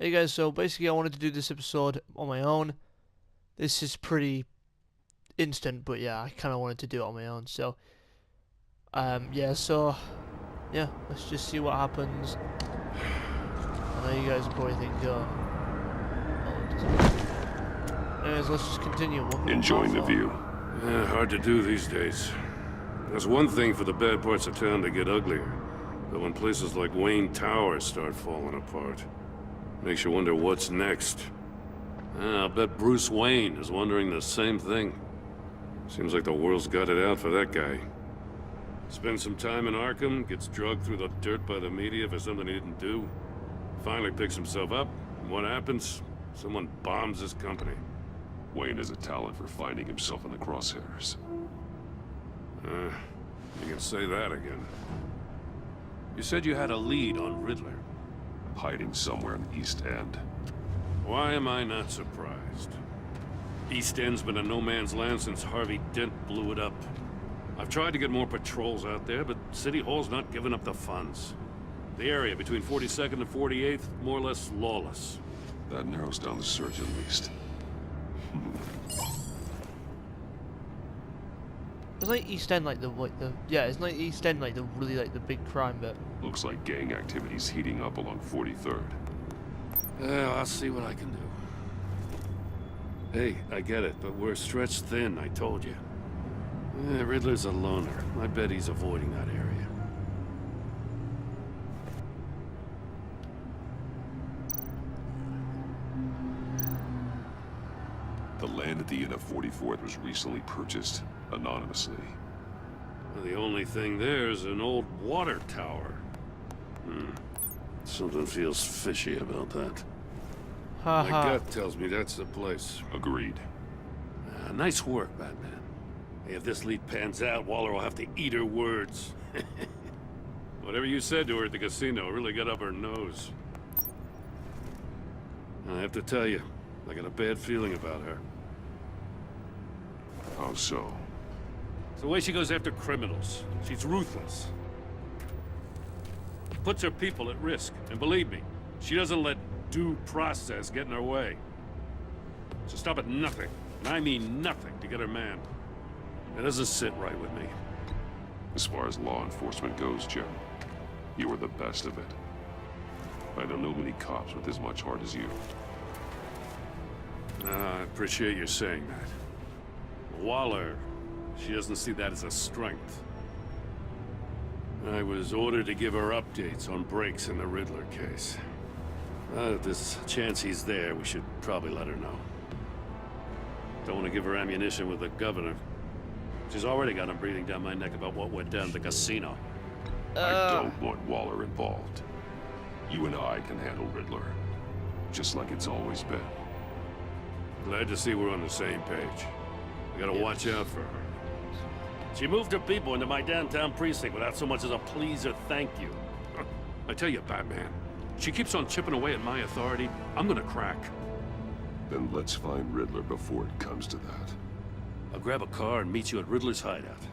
Hey guys, so basically I wanted to do this episode on my own. This is pretty instant, but yeah, I kind of wanted to do it on my own. So, yeah, let's just see what happens. I know you guys are probably thinking, oh, it doesn't. Anyways, let's just continue. Enjoying the view. Hard to do these days. There's one thing for the bad parts of town to get uglier, but when places like Wayne Tower start falling apart, makes you wonder what's next. I'll bet Bruce Wayne is wondering the same thing. Seems like the world's got it out for that guy. Spends some time in Arkham, gets drugged through the dirt by the media for something he didn't do. Finally picks himself up, and what happens? Someone bombs his company. Wayne has a talent for finding himself in the crosshairs. You can say that again. You said you had a lead on Riddler. Hiding somewhere in the East End. Why am I not surprised? East End's been a no man's land since Harvey Dent blew it up. I've tried to get more patrols out there, but City Hall's not giving up the funds. The area between 42nd and 48th, more or less lawless. That narrows down the search at least. It's like East End, it's like East End, like the really the big crime bit. Looks like gang activity's heating up along 43rd. Well, I'll see what I can do. Hey, I get it, but we're stretched thin, I told you. Riddler's a loner. I bet he's avoiding that area. The land at the end of 44th was recently purchased anonymously. Well, the only thing there is an old water tower. Something feels fishy about that. My gut tells me that's the place. Agreed. Nice work, Batman. Hey, if this lead pans out, Waller will have to eat her words. Whatever you said to her at the casino really got up her nose. I have to tell you, I got a bad feeling about her. How so? It's the way she goes after criminals. She's ruthless. Puts her people at risk. And believe me, she doesn't let due process get in her way. So stop at nothing, and I mean nothing, to get her man. It doesn't sit right with me. As far as law enforcement goes, Jim, you are the best of it. I don't know many cops with as much heart as you. I appreciate you saying that. Waller, she doesn't see that as a strength. I was ordered to give her updates on breaks in the Riddler case. If there's a chance he's there, we should probably let her know. Don't want to give her ammunition with the governor. She's already got him breathing down my neck about what went down at the casino. I don't want Waller involved. You and I can handle Riddler, just like it's always been. Glad to see we're on the same page. We gotta watch out for her. She moved her people into my downtown precinct without so much as a please or thank you. I tell you, Batman, she keeps on chipping away at my authority. I'm gonna crack. Then let's find Riddler before it comes to that. I'll grab a car and meet you at Riddler's hideout.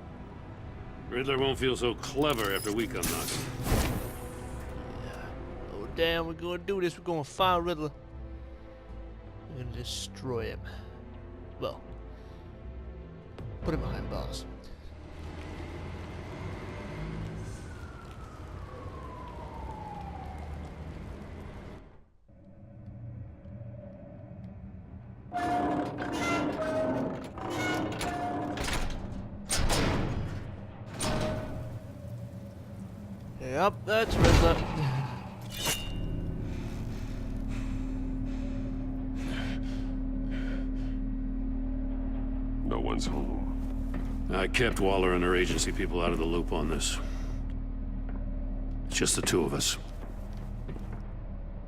Riddler won't feel so clever after we come knocking. Oh damn, we're gonna do this. We're gonna find Riddler. We're gonna destroy him. Well, put him behind bars. Yep, that's Riddler. No one's home. I kept Waller and her agency people out of the loop on this. It's just the two of us.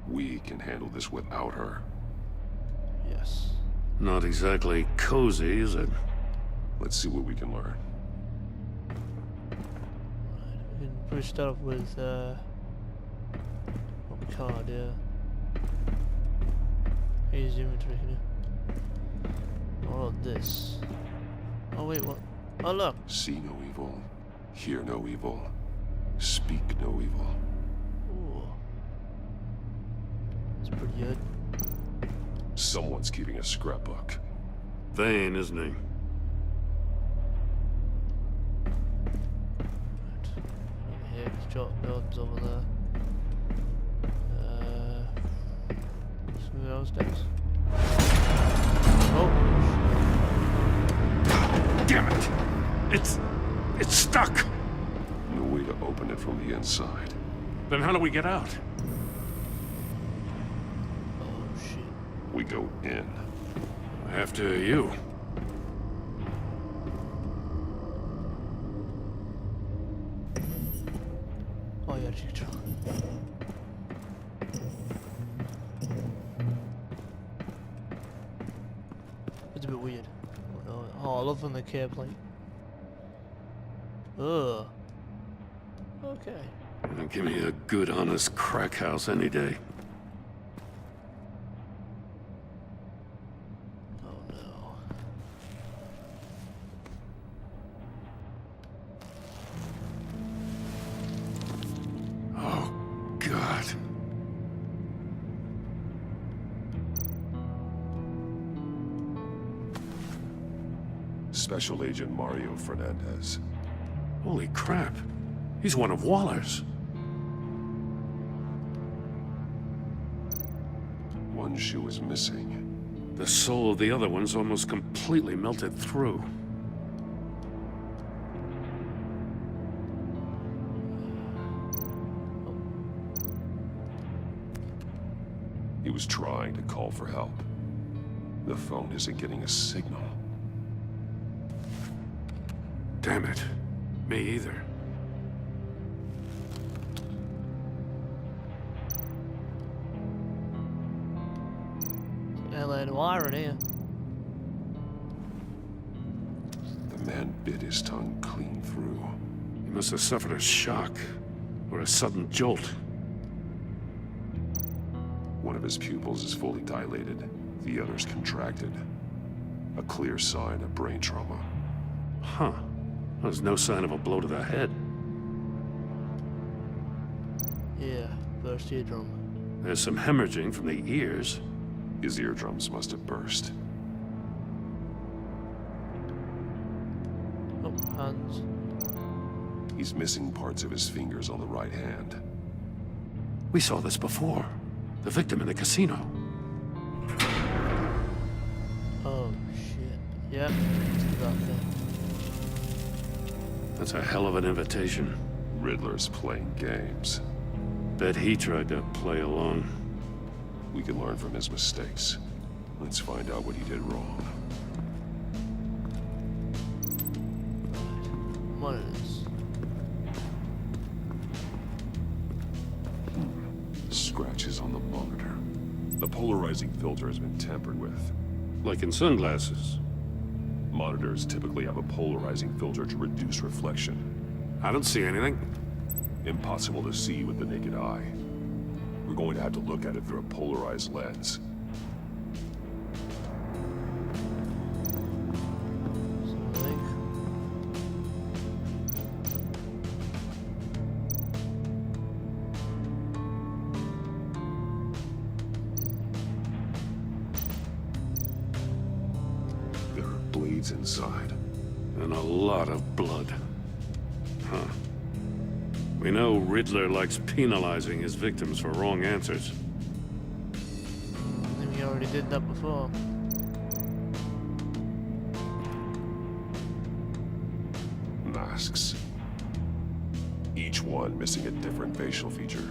We can handle this without her. Yes. Not exactly cozy, is it? Let's see what we can learn. We can probably start off with card, yeah. Here's inventory here. All of this. Oh wait, what? Oh look. See no evil, hear no evil, speak no evil. Ooh. It's pretty good. Someone's keeping a scrapbook. Vain, isn't he? Right. Here, jot notes over there. Some of those days. Oh, Damn it! It's stuck! No way to open it from the inside. Then how do we get out? oh shit. We go in. After you. Oh yeah, you control. It's a bit weird. Oh, no. Oh, I love when the care plate. Ugh. Okay. Give me a good, honest crack house any day. Oh no. Oh, God. Special Agent Mario Fernandez. Holy crap. He's one of Waller's. One shoe is missing. The soul of the other one's almost completely melted through. He was trying to call for help. The phone isn't getting a signal. Damn it. Me either. LA wiring here. The man bit his tongue clean through. He must have suffered a shock, or a sudden jolt. One of his pupils is fully dilated. The other's contracted. A clear sign of brain trauma. Huh. There's no sign of a blow to the head. Yeah, burst eardrum. There's some hemorrhaging from the ears. His eardrums must have burst. Oh, hands. He's missing parts of his fingers on the right hand. We saw this before. The victim in the casino. Oh shit. Yep, it's that thing. That's a hell of an invitation. Riddler's playing games. Bet he tried to play along. We can learn from his mistakes. Let's find out what he did wrong. Monitors. Scratches on the monitor. The polarizing filter has been tampered with. Like in sunglasses. Monitors typically have a polarizing filter to reduce reflection. I don't see anything. Impossible to see with the naked eye. We're going to have to look at it through a polarized lens. Something. There are blades inside. And a lot of blood. Huh. We know Riddler likes penalizing his victims for wrong answers. I think we already did that before. Masks. Each one missing a different facial feature.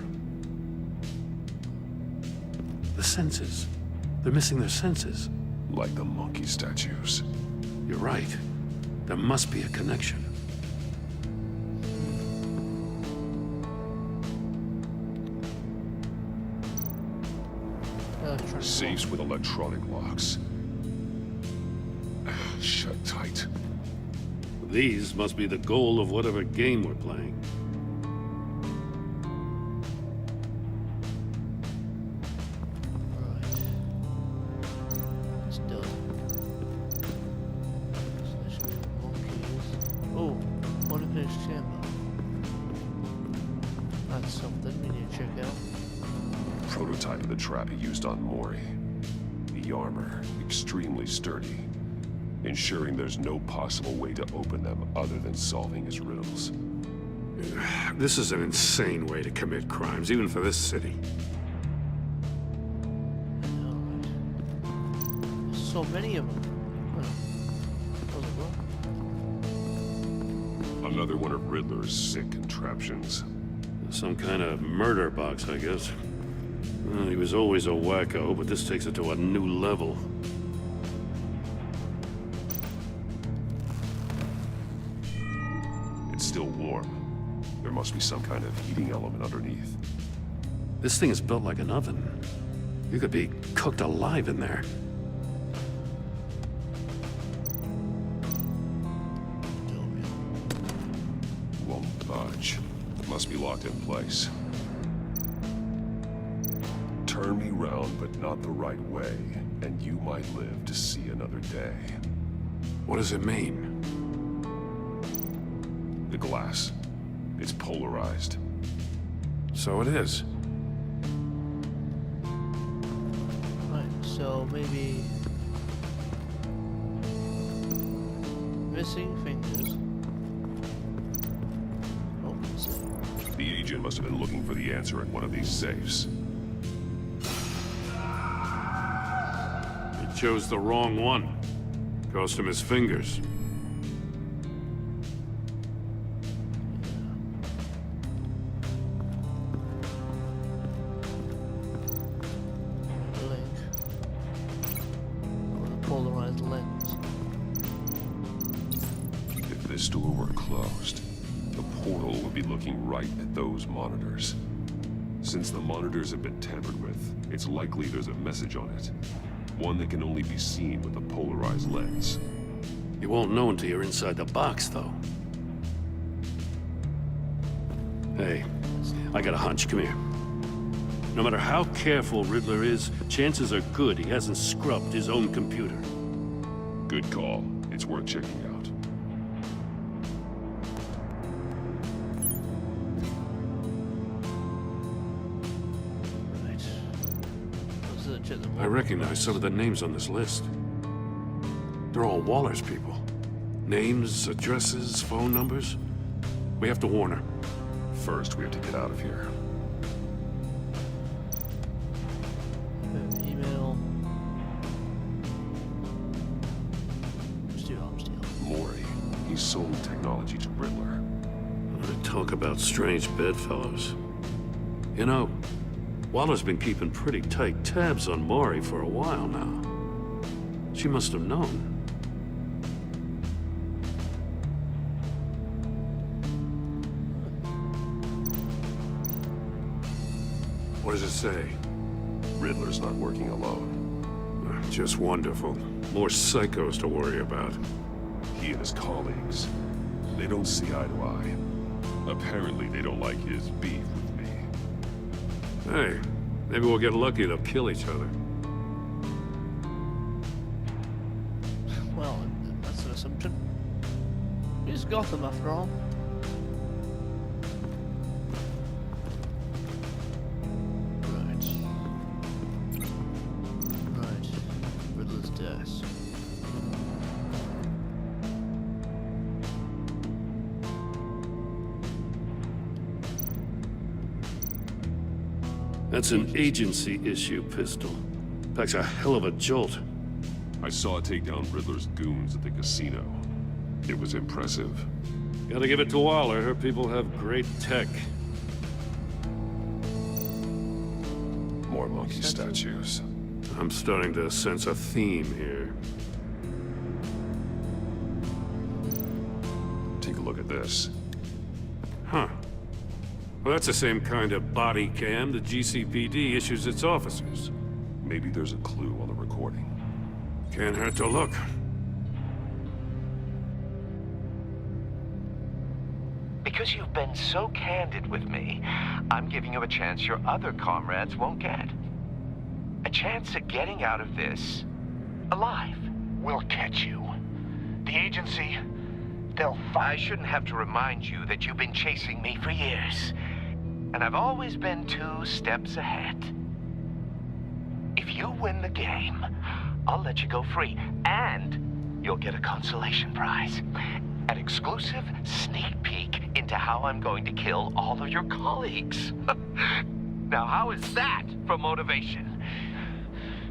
The senses. They're missing their senses. Like the monkey statues. You're right. There must be a connection. Safes with electronic locks. Shut tight. These must be the goal of whatever game we're playing. Right. It's done. Monkeys. Oh, unfinished chamber. That's something we need to check out. Prototype prototype of the trap he used on Mori. The armor, extremely sturdy, ensuring there's no possible way to open them other than solving his riddles. This is an insane way to commit crimes, even for this city. So many of them. Another one of Riddler's sick contraptions. Some kind of murder box, I guess. Well, he was always a wacko, but this takes it to a new level. It's still warm. There must be some kind of heating element underneath. This thing is built like an oven. You could be cooked alive in there. Won't budge. Must be locked in place. Turn me round, but not the right way, and you might live to see another day. What does it mean? The glass. It's polarized. So it is. Right, so maybe... missing fingers. Oh, what's that? The agent must have been looking for the answer in one of these safes. He chose the wrong one. Cost him his fingers. Polarized lens. If this door were closed, the portal would be looking right at those monitors. Since the monitors have been tampered with, it's likely there's a message on it. One that can only be seen with a polarized lens. You won't know until you're inside the box, though. Hey, I got a hunch. Come here. No matter how careful Riddler is, chances are good he hasn't scrubbed his own computer. Good call. It's worth checking out. Right. I recognize some of the names on this list. They're all Waller's people. Names, addresses, phone numbers. We have to warn her. First, we have to get out of here. Email. Steal. Mori. He sold technology to Riddler. Talk about strange bedfellows. You know, Waller's been keeping pretty tight tabs on Mori for a while now. She must have known. What does it say? Riddler's not working alone. Just wonderful. More psychos to worry about. He and his colleagues, they don't see eye to eye. Apparently, they don't like his beef with me. Hey, maybe we'll get lucky to kill each other. Well, that's an assumption. He's Gotham after all. Right. Riddler's desk. That's an agency-issue pistol. Packs a hell of a jolt. I saw it take down Riddler's goons at the casino. It was impressive. Gotta give it to Waller. Her people have great tech. More monkey statues. I'm starting to sense a theme here. Take a look at this. Huh. Well, that's the same kind of body cam the GCPD issues its officers. Maybe there's a clue on the recording. Can't hurt to look. Because you've been so candid with me, I'm giving you a chance your other comrades won't get. A chance at getting out of this alive. We'll catch you. The agency, they'll I shouldn't have to remind you that you've been chasing me for years. And I've always been 2 steps ahead. win the game, I'll let you go free, and you'll get a consolation prize. An exclusive sneak peek into how I'm going to kill all of your colleagues. Now, how is that for motivation?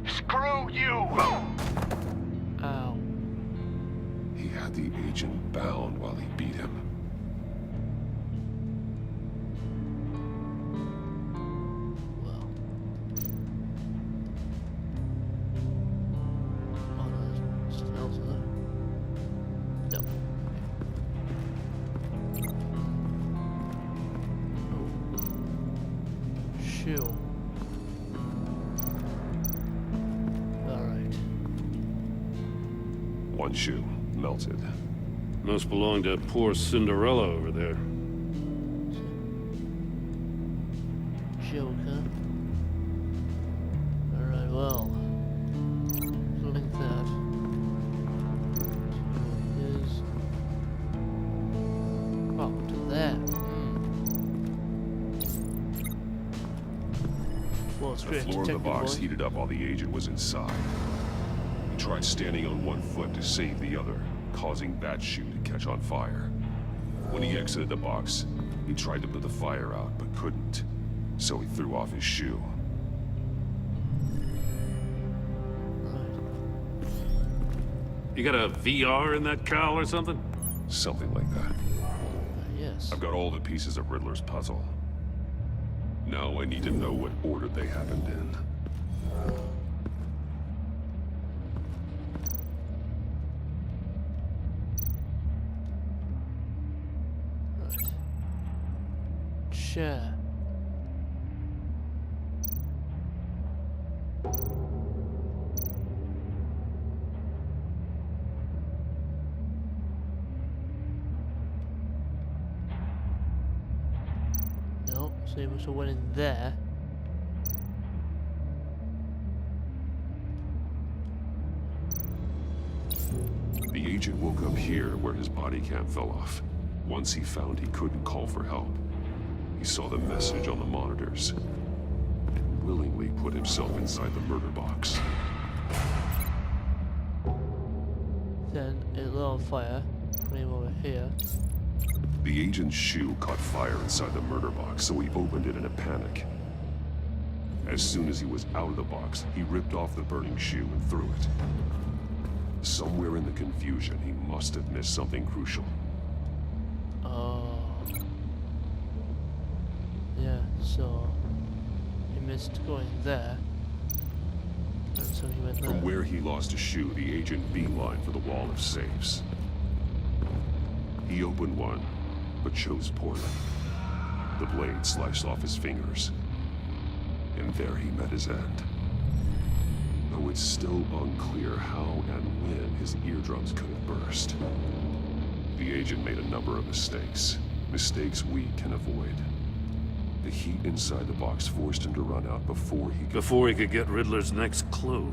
Screw you! Ow. He had the agent bound while he beat him. Well. Oh, no, there's something else in there. No. Oh. Shoe. Alright. One shoe, melted. Must belong to poor Cinderella over there. Joker. Alright, well. Link that. Is. Oh, to there. Well, it's The great. floor of the box heated up while the agent was inside. He tried standing on one foot to save the other, causing that shoe to catch on fire. When he exited the box, he tried to put the fire out, but couldn't. So he threw off his shoe. Right. You got a VR in that cowl or something? Something like that. Yes. I've got all the pieces of Riddler's puzzle. Now I need to know what order they happened in. Right. Chair. No, so you must have went in there. The agent woke up here where his body cam fell off. Once he found he couldn't call for help, he saw the message on the monitors and willingly put himself inside the murder box. Then it lit on fire. Put him over here. The agent's shoe caught fire inside the murder box, so he opened it in a panic. As soon as he was out of the box, he ripped off the burning shoe and threw it. Somewhere in the confusion, he must have missed something crucial. Oh. Yeah, so he missed going there. And so he went there. From where he lost a shoe, the agent beelined for the wall of safes. He opened one, but chose poorly. The blade sliced off his fingers. And there he met his end. Though it's still unclear how and when his eardrums could have burst. The agent made a number of mistakes. Mistakes we can avoid. The heat inside the box forced him to run out before he could get Riddler's next clue.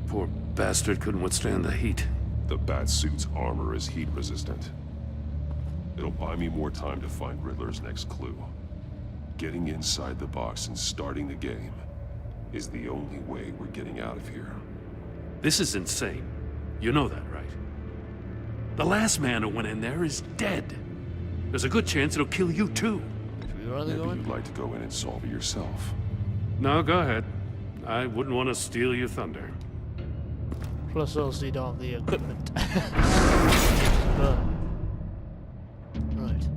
Poor bastard couldn't withstand the heat. The Batsuit's armor is heat resistant. It'll buy me more time to find Riddler's next clue. Getting inside the box and starting the game is the only way we're getting out of here. This is insane. You know that, right? The last man who went in there is dead. There's a good chance it'll kill you too. Should we really Maybe go in? you'd like to go in and solve it yourself. No, go ahead. I wouldn't want to steal your thunder. Plus, also you don't have the equipment. But, right.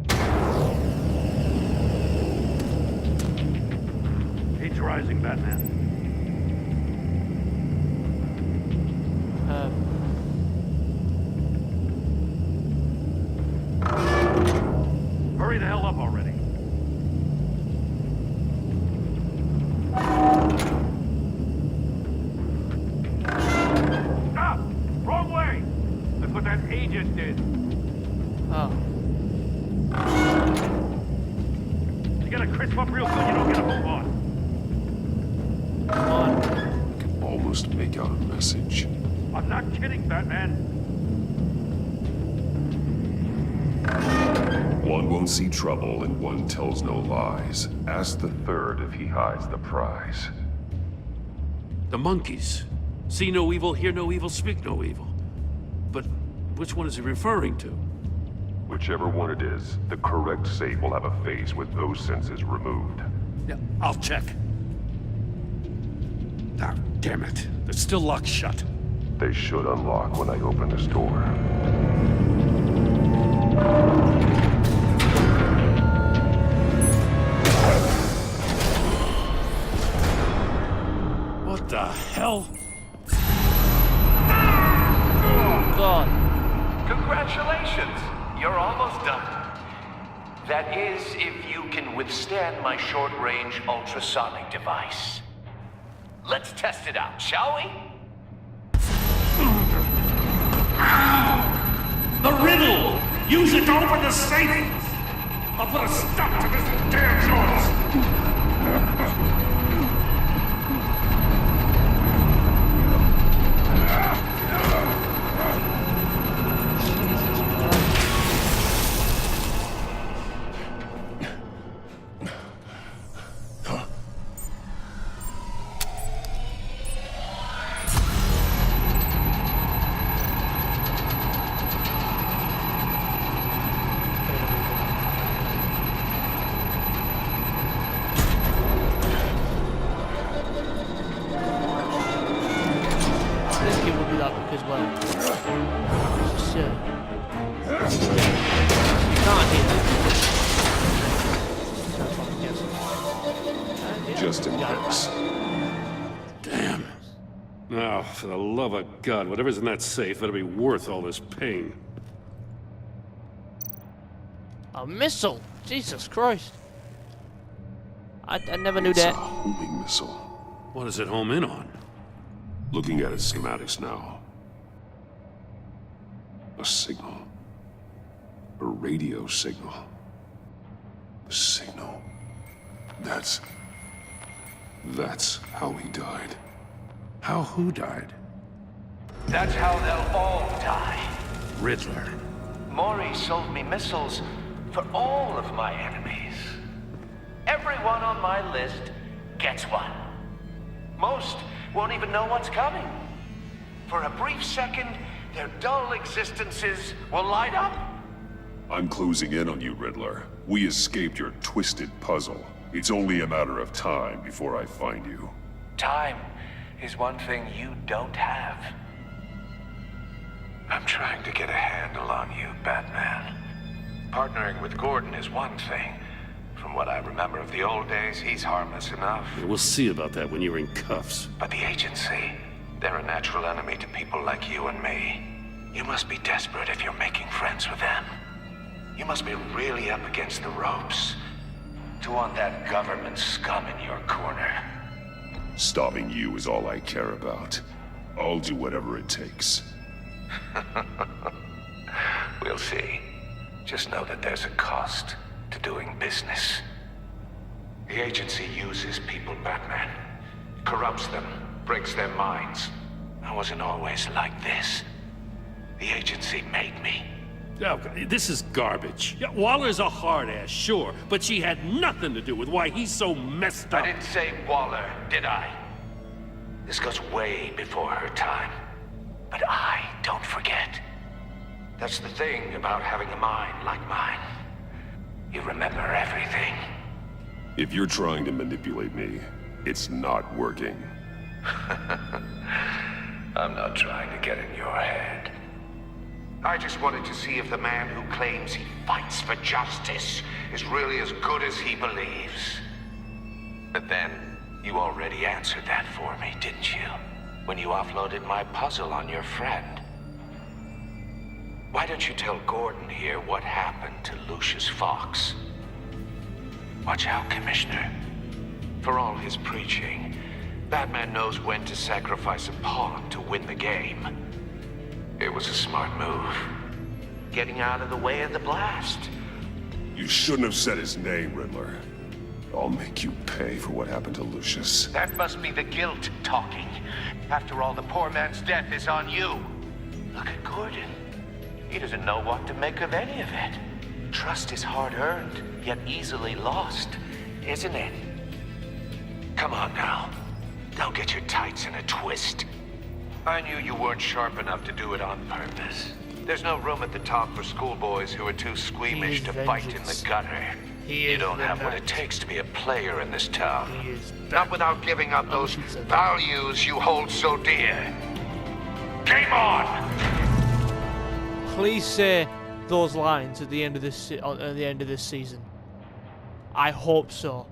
Heat's rising, Batman. Hurry the hell up already. Stop! Wrong way! That's what that agent did. Oh. You gotta crisp up real good, you don't get a move on. Come on. I can almost make out a message. I'm not kidding, Batman. One won't see trouble and one tells no lies. Ask the third if he hides the prize. The monkeys. See no evil, hear no evil, speak no evil. But which one is he referring to? Whichever one it is, the correct safe will have a face with those senses removed. Yeah, I'll check. Ah, damn it. They're still locked shut. They should unlock when I open this door. What the hell? Oh, God. Congratulations! You're almost done. That is, if you can withstand my short-range ultrasonic device. Let's test it out, shall we? The riddle! Use it to open the safe! I'll put a stop to this damn noise! As well. So, you can't hear that. That's what I'm guessing. Just in case. Damn. Now, for the love of God, whatever's in that safe better be worth all this pain. A missile! Jesus Christ! I never knew It's a that. homing missile. What does it home in on? Looking at its schematics now. A signal. A radio signal. A signal. That's how he died. How who died? That's how they'll all die. Riddler. Maury sold me missiles for all of my enemies. Everyone on my list gets one. Most won't even know what's coming. For a brief second, their dull existences will light up. I'm closing in on you, Riddler. We escaped your twisted puzzle. It's only a matter of time before I find you. Time is one thing you don't have. I'm trying to get a handle on you, Batman. Partnering with Gordon is one thing. From what I remember of the old days, he's harmless enough. Yeah, we'll see about that when you're in cuffs. But the agency, they're a natural enemy to people like you and me. You must be desperate if you're making friends with them. You must be really up against the ropes to want that government scum in your corner. Stopping you is all I care about. I'll do whatever it takes. We'll see. Just know that there's a cost to doing business. The agency uses people, Batman. Corrupts them, breaks their minds. I wasn't always like this. The agency made me. Oh, this is garbage. Yeah, Waller's a hard-ass, sure, but she had nothing to do with why he's so messed up. I didn't say Waller, did I? This goes way before her time. But I don't forget. That's the thing about having a mind like mine. You remember everything. If you're trying to manipulate me, it's not working. I'm not trying to get in your head. I just wanted to see if the man who claims he fights for justice is really as good as he believes. But then, you already answered that for me, didn't you? When you offloaded my puzzle on your friend. Why don't you tell Gordon here what happened to Lucius Fox? Watch out, Commissioner. For all his preaching, Batman knows when to sacrifice a pawn to win the game. It was a smart move. Getting out of the way of the blast. You shouldn't have said his name, Riddler. I'll make you pay for what happened to Lucius. That must be the guilt talking. After all, the poor man's death is on you. Look at Gordon. He doesn't know what to make of any of it. Trust is hard-earned, yet easily lost, isn't it? Come on now. Don't get your tights in a twist. I knew you weren't sharp enough to do it on purpose. There's no room at the top for schoolboys who are too squeamish to fight in the gutter. You don't have what it takes to be a player in this town. Not without giving up those values you hold so dear. Game on! Please say those lines at the end of this season. I hope so.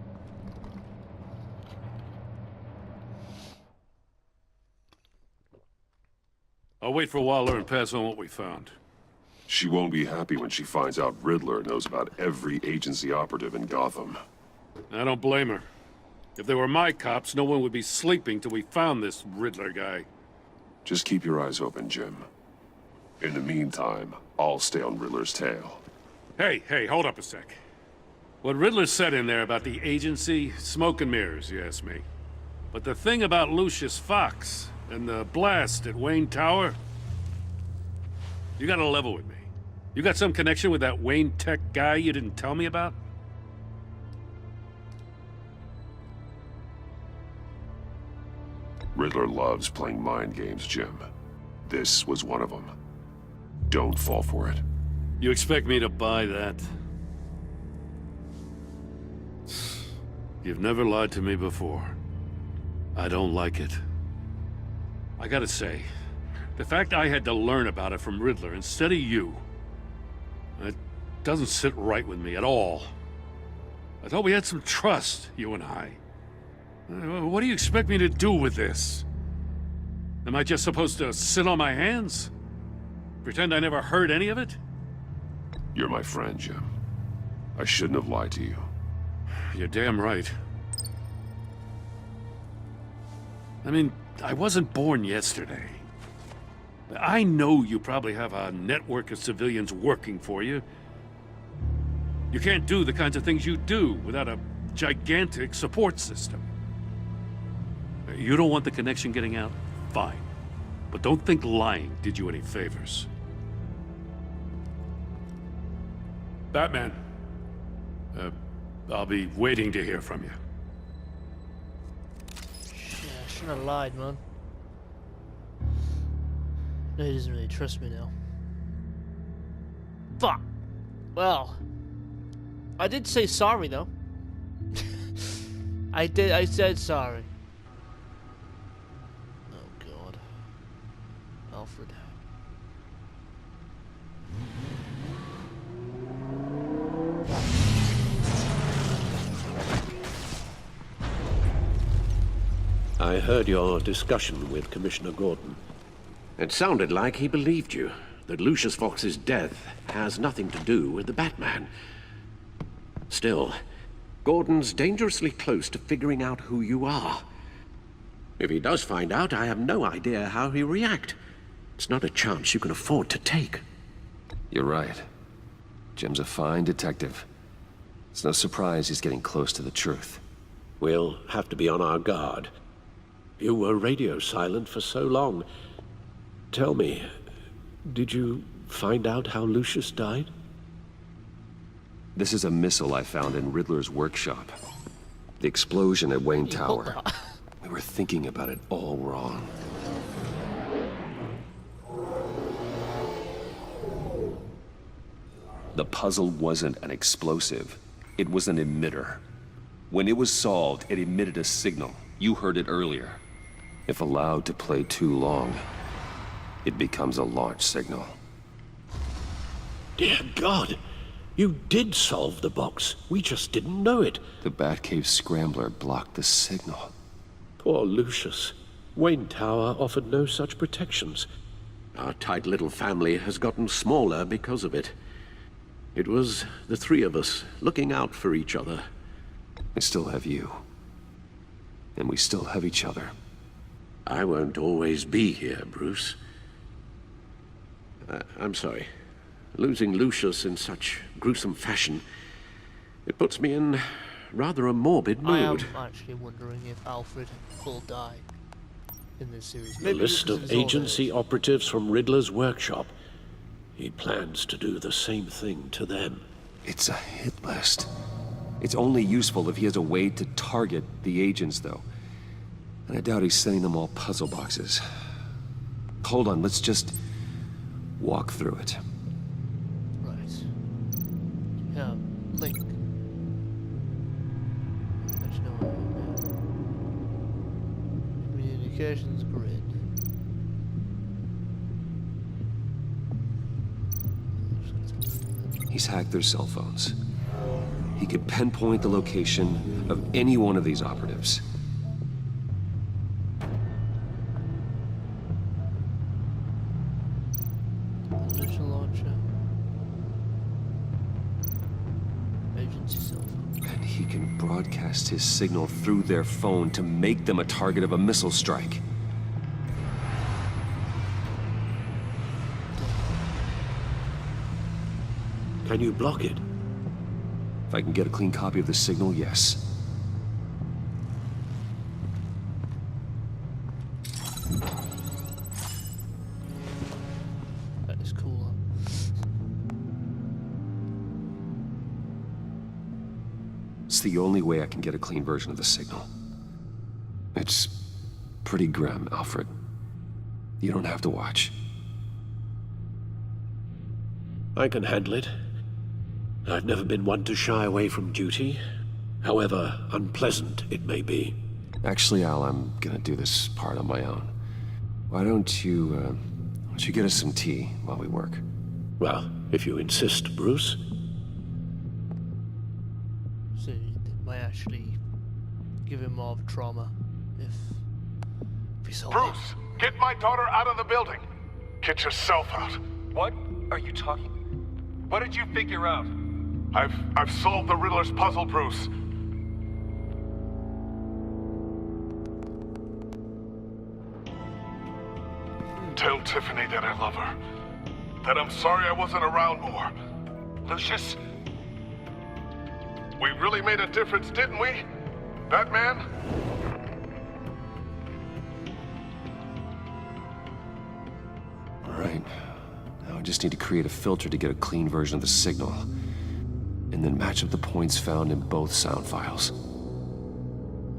I'll wait for Waller and pass on what we found. She won't be happy when she finds out Riddler knows about every agency operative in Gotham. I don't blame her. If they were my cops, no one would be sleeping till we found this Riddler guy. Just keep your eyes open, Jim. In the meantime, I'll stay on Riddler's tail. Hey, hold up a sec. What Riddler said in there about the agency, smoke and mirrors, you ask me. But the thing about Lucius Fox and the blast at Wayne Tower, you gotta level with me. You got some connection with that Wayne Tech guy you didn't tell me about? Riddler loves playing mind games, Jim. This was one of them. Don't fall for it. You expect me to buy that? You've never lied to me before. I don't like it. I gotta say, the fact I had to learn about it from Riddler instead of you, it doesn't sit right with me at all. I thought we had some trust, you and I. What do you expect me to do with this? Am I just supposed to sit on my hands? Pretend I never heard any of it? You're my friend, Jim. I shouldn't have lied to you. You're damn right. I mean, I wasn't born yesterday. I know you probably have a network of civilians working for you. You can't do the kinds of things you do without a gigantic support system. You don't want the connection getting out? Fine. But don't think lying did you any favors. Batman. I'll be waiting to hear from you. Yeah, I shouldn't have lied, man. No, he doesn't really trust me now. Fuck! Well, I did say sorry, though. I said sorry. Oh, God. Alfred. I heard your discussion with Commissioner Gordon. It sounded like he believed you, that Lucius Fox's death has nothing to do with the Batman. Still, Gordon's dangerously close to figuring out who you are. If he does find out, I have no idea how he'll react. It's not a chance you can afford to take. You're right. Jim's a fine detective. It's no surprise he's getting close to the truth. We'll have to be on our guard. You were radio silent for so long. Tell me, did you find out how Lucius died? This is a missile I found in Riddler's workshop. The explosion at Wayne Tower. We were thinking about it all wrong. The puzzle wasn't an explosive. It was an emitter. When it was solved, it emitted a signal. You heard it earlier. If allowed to play too long, it becomes a launch signal. Dear God! You did solve the box. We just didn't know it. The Batcave scrambler blocked the signal. Poor Lucius. Wayne Tower offered no such protections. Our tight little family has gotten smaller because of it. It was the three of us looking out for each other. I still have you. And we still have each other. I won't always be here, Bruce. I'm sorry. Losing Lucius in such gruesome fashion, it puts me in rather a morbid mood. I am actually wondering if Alfred will die in this series. The list of agency operatives from Riddler's workshop. He plans to do the same thing to them. It's a hit list. It's only useful if he has a way to target the agents, though. And I doubt he's sending them all puzzle boxes. Hold on, let's just walk through it. Right. Yeah, link. There's no communications grid. He's hacked their cell phones. He could pinpoint the location of any one of these operatives. Missile launcher. Agency cell phone. And he can broadcast his signal through their phone to make them a target of a missile strike. Can you block it? If I can get a clean copy of the signal, yes. That is cool. It's the only way I can get a clean version of the signal. It's pretty grim, Alfred. You don't have to watch. I can handle it. I've never been one to shy away from duty, however unpleasant it may be. Actually, Al, I'm gonna do this part on my own. Why don't you get us some tea while we work? Well, if you insist, Bruce. So it might actually give him more of trauma if we solve it. Bruce, get my daughter out of the building. Get yourself out. What are you talking? What did you figure out? I've solved the Riddler's puzzle, Bruce. Tell Tiffany that I love her. That I'm sorry I wasn't around more. Lucius? We really made a difference, didn't we? Batman? All right. Now I just need to create a filter to get a clean version of the signal. And then match up the points found in both sound files.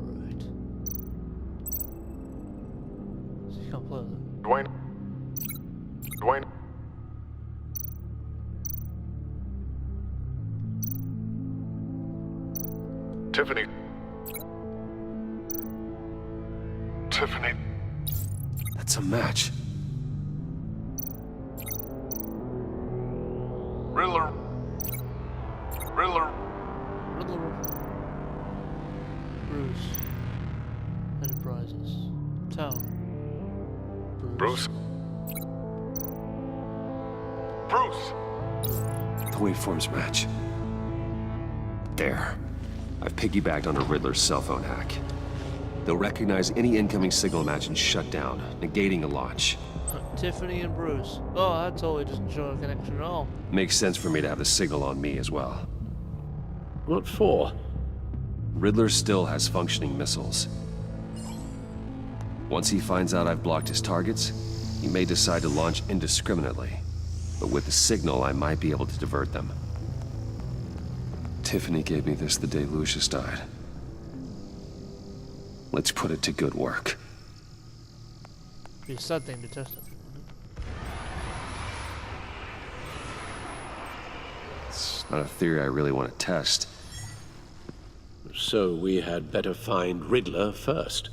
Right. So you can't play with them. Dwayne? Tiffany? Tiffany? That's a match. Riddler? Bruce. Enterprises. Town. Bruce? Bruce! The waveforms match. There. I've piggybacked on a Riddler's cell phone hack. They'll recognize any incoming signal match and shut down, negating a launch. Tiffany and Bruce. Oh, that totally doesn't show a connection at all. Makes sense for me to have the signal on me as well. What for? Riddler still has functioning missiles. Once he finds out I've blocked his targets, he may decide to launch indiscriminately. But with the signal, I might be able to divert them. Tiffany gave me this the day Lucius died. Let's put it to good work. Be a sad thing to test it. It's not a theory I really want to test. So we had better find Riddler first.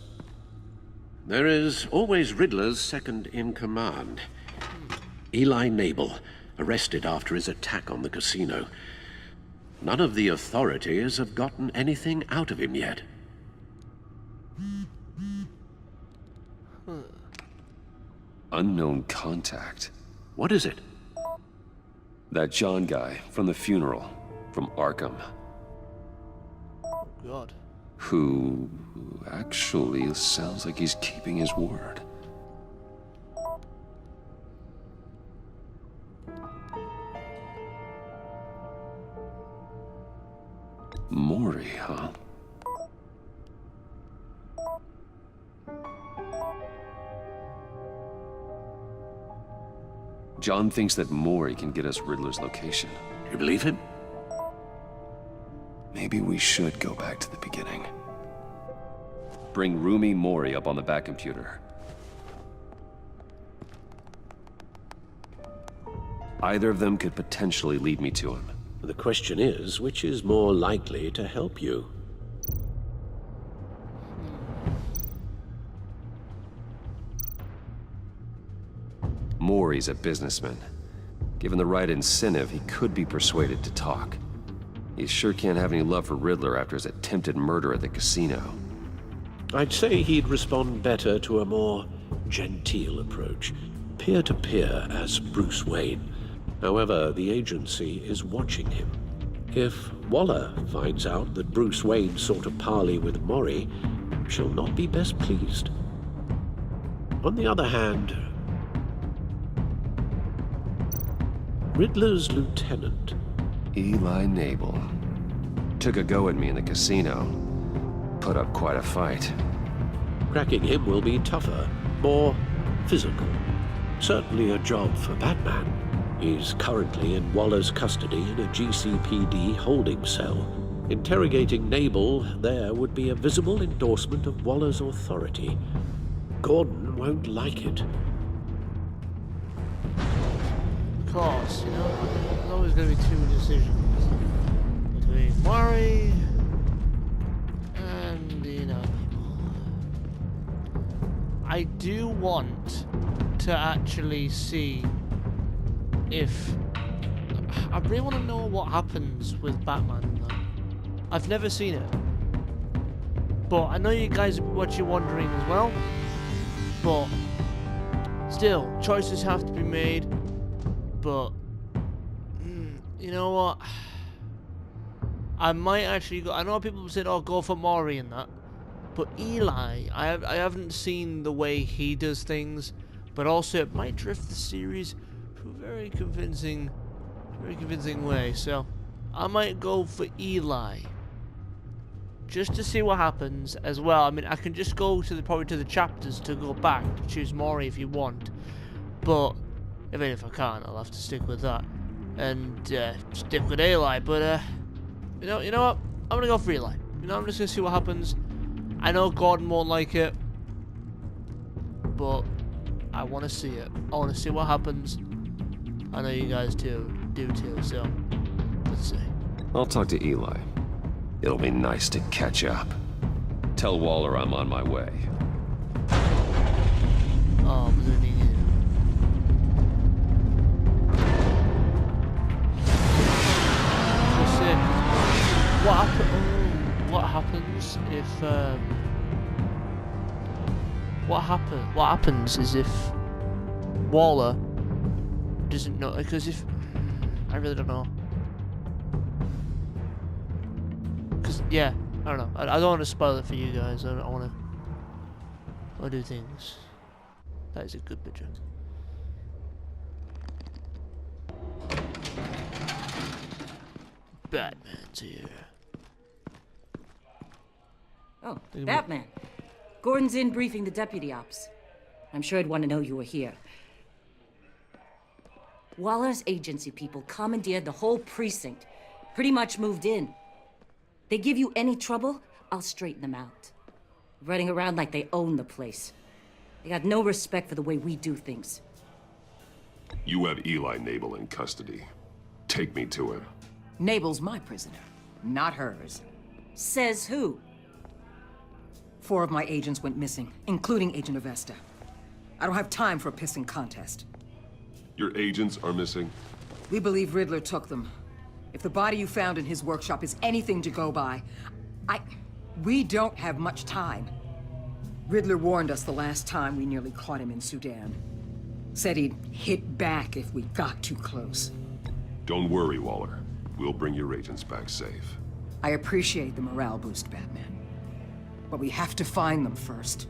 There is always Riddler's second in command. Eli Nabel, arrested after his attack on the casino. None of the authorities have gotten anything out of him yet. Unknown contact. What is it? That John guy from the funeral, from Arkham, Oh god. who actually sounds like he's keeping his word. Maury, huh? John thinks that Maury can get us Riddler's location. You believe him? Maybe we should go back to the beginning. bring Rumi Mori up on the back computer. Either of them could potentially lead me to him. The question is, which is more likely to help you? Mori's a businessman. Given the right incentive, he could be persuaded to talk. He sure can't have any love for Riddler after his attempted murder at the casino. I'd say he'd respond better to a more genteel approach, peer-to-peer as Bruce Wayne. However, the agency is watching him. If Waller finds out that Bruce Wayne sought a parley with Mori, she'll not be best pleased. On the other hand, Riddler's lieutenant, Eli Nabel, took a go at me in the casino. Put up quite a fight. cracking him will be tougher, more physical. Certainly a job for Batman. He's currently in Waller's custody in a GCPD holding cell. Interrogating Nabel there would be a visible endorsement of Waller's authority. Gordon won't like it. Of course, you know, there's always going to be two decisions between Mori and, you know, I do want to actually see if I really want to know what happens with Batman though. I've never seen it, but I know you guys what you're wondering as well. But still, choices have to be made. But you know what? I might actually go. I know people said, "Oh, go for Mori and that," but Eli, I haven't seen the way he does things. But also, it might drift the series to a very convincing way. So I might go for Eli, just to see what happens as well. I mean, I can just go to probably to the chapters to go back to choose Mori if you want, but even if I can't, I'll have to stick with that and stick with Eli. But you know what? I'm gonna go for Eli. You know, I'm just gonna see what happens. I know Gordon won't like it, but I want to see it. I want to see what happens. I know you guys do too. So let's see. I'll talk to Eli. It'll be nice to catch up. Tell Waller I'm on my way. Oh, but then what happens if what happens is if Waller doesn't know, because if I really don't know, because yeah, I don't know, I don't want to spoil it for you guys. I want to do things. That is a good picture. Batman's here. Oh, Batman. Gordon's in briefing the deputy ops. I'm sure I'd want to know you were here. Waller's agency people commandeered the whole precinct. Pretty much moved in. They give you any trouble, I'll straighten them out. Running around like they own the place. They got no respect for the way we do things. You have Eli Nabel in custody. Take me to him. Nabel's my prisoner, not hers. Says who? 4 of my agents went missing, including Agent Avesta. I don't have time for a pissing contest. Your agents are missing? We believe Riddler took them. If the body you found in his workshop is anything to go by, we don't have much time. Riddler warned us the last time we nearly caught him in Sudan. Said he'd hit back if we got too close. Don't worry, Waller. We'll bring your agents back safe. I appreciate the morale boost, Batman. But we have to find them first.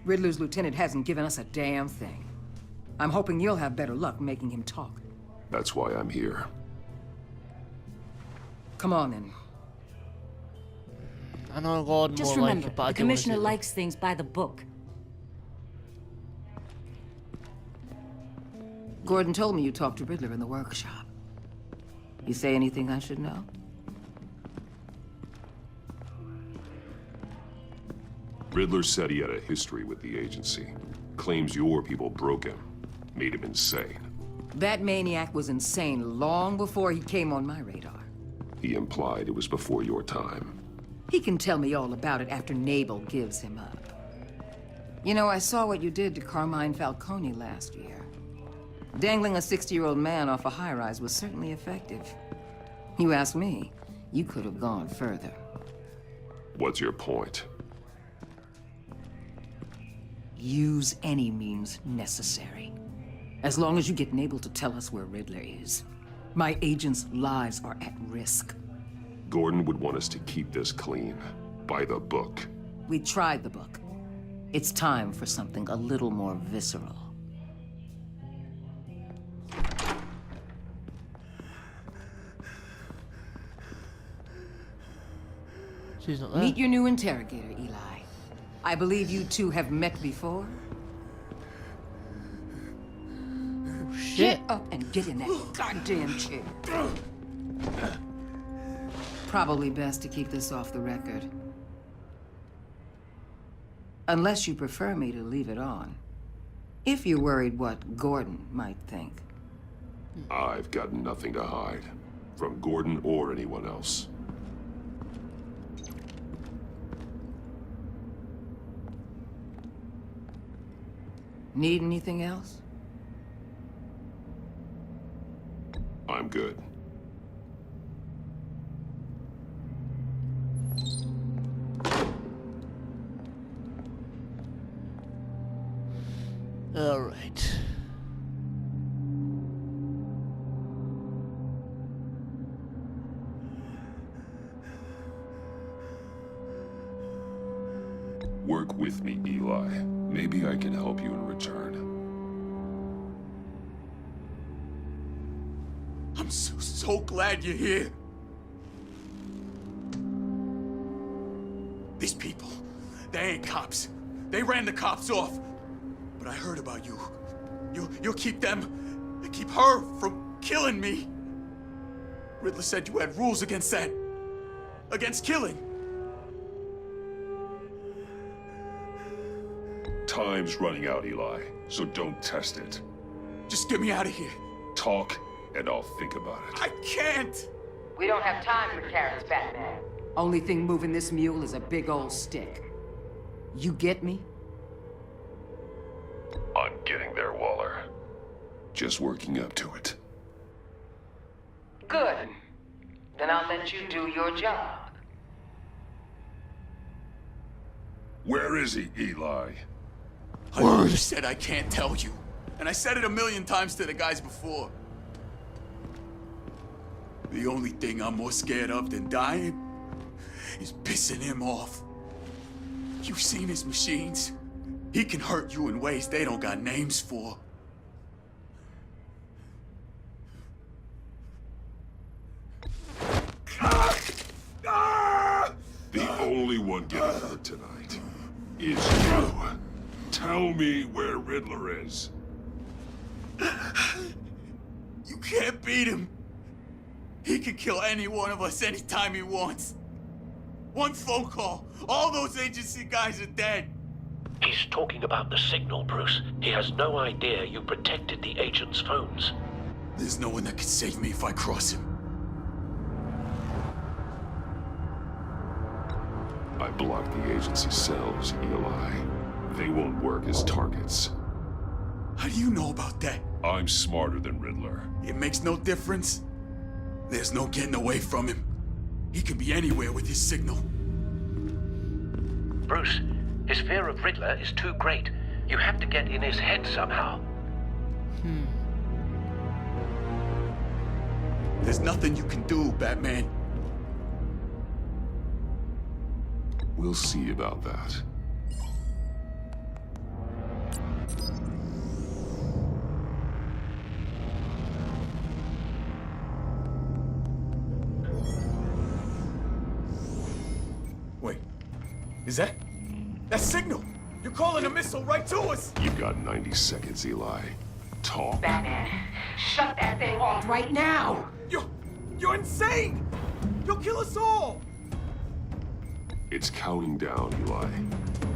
Riddler's lieutenant hasn't given us a damn thing. I'm hoping you'll have better luck making him talk. That's why I'm here. Come on, then. I know Gordon Just won't remember, like it, but I the do wanna commissioner see it. likes things by the book. Gordon told me you talked to Riddler in the workshop. You say anything I should know? Riddler said he had a history with the agency. Claims your people broke him, made him insane. That maniac was insane long before he came on my radar. He implied it was before your time. He can tell me all about it after Nabel gives him up. You know, I saw what you did to Carmine Falcone last year. Dangling a 60-year-old man off a high-rise was certainly effective. You ask me, you could have gone further. What's your point? Use any means necessary. As long as you get Nabel to tell us where Riddler is. My agents' lives are at risk. Gordon would want us to keep this clean. By the book. We tried the book. It's time for something a little more visceral. She's not there. Meet your new interrogator, Eli. I believe you two have met before. Oh, shit. Get up and get in that goddamn chair. Probably best to keep this off the record. Unless you prefer me to leave it on. If you're worried what Gordon might think. I've got nothing to hide. From Gordon or anyone else. Need anything else? I'm good. All right. Work with me, Eli. Maybe I can help you in return. I'm so glad you're here. These people, they ain't cops. They ran the cops off. But I heard about you. You'll keep them, keep her from killing me. Riddler said you had rules against that. Against killing. Time's running out, Eli, so don't test it. Just get me out of here. Talk, and I'll think about it. I can't! We don't have time for carrots, Batman. Only thing moving this mule is a big old stick. You get me? I'm getting there, Waller. Just working up to it. Good. Then I'll let you do your job. Where is he, Eli? I already said I can't tell you. And I said it 1,000,000 times to the guys before. The only thing I'm more scared of than dying is pissing him off. You've seen his machines. He can hurt you in ways they don't got names for. The only one getting hurt tonight is you. Tell me where Riddler is. You can't beat him. He can kill any one of us anytime he wants. One phone call, all those agency guys are dead. He's talking about the signal, Bruce. He has no idea you protected the agent's phones. There's no one that can save me if I cross him. I blocked the agency cells, Eli. They won't work as targets. How do you know about that? I'm smarter than Riddler. It makes no difference. There's no getting away from him. He can be anywhere with his signal. Bruce, his fear of Riddler is too great. You have to get in his head somehow. There's nothing you can do, Batman. We'll see about that. Wait, is that signal? You're calling a missile right to us! You've got 90 seconds, Eli. Talk. Batman, shut that thing off right now! You're insane! You'll kill us all! It's counting down, Eli.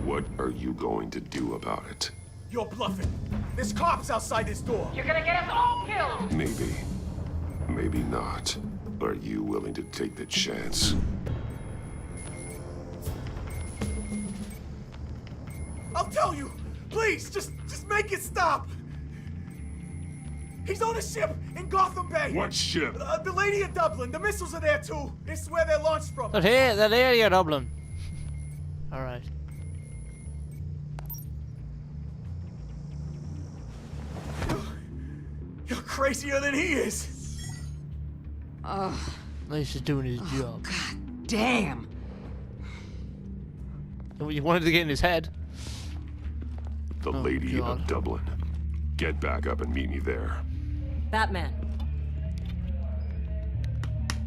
What are you going to do about it? You're bluffing. There's cops outside this door. You're gonna get us all killed! Maybe. Maybe not. Are you willing to take the chance? I'll tell you! Please, just make it stop! He's on a ship in Gotham Bay! What ship? The Lady of Dublin. The missiles are there too. It's where they're launched from. The Lady of Dublin. Alright. You're crazier than he is. At least he's doing his job. God damn. You wanted to get in his head. The Lady of Dublin. Get back up and meet me there. Batman.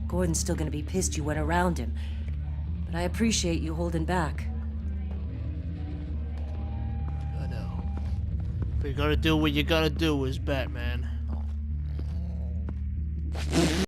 Gordon's still gonna be pissed you went around him. But I appreciate you holding back. I know. But you gotta do what you gotta do as Batman.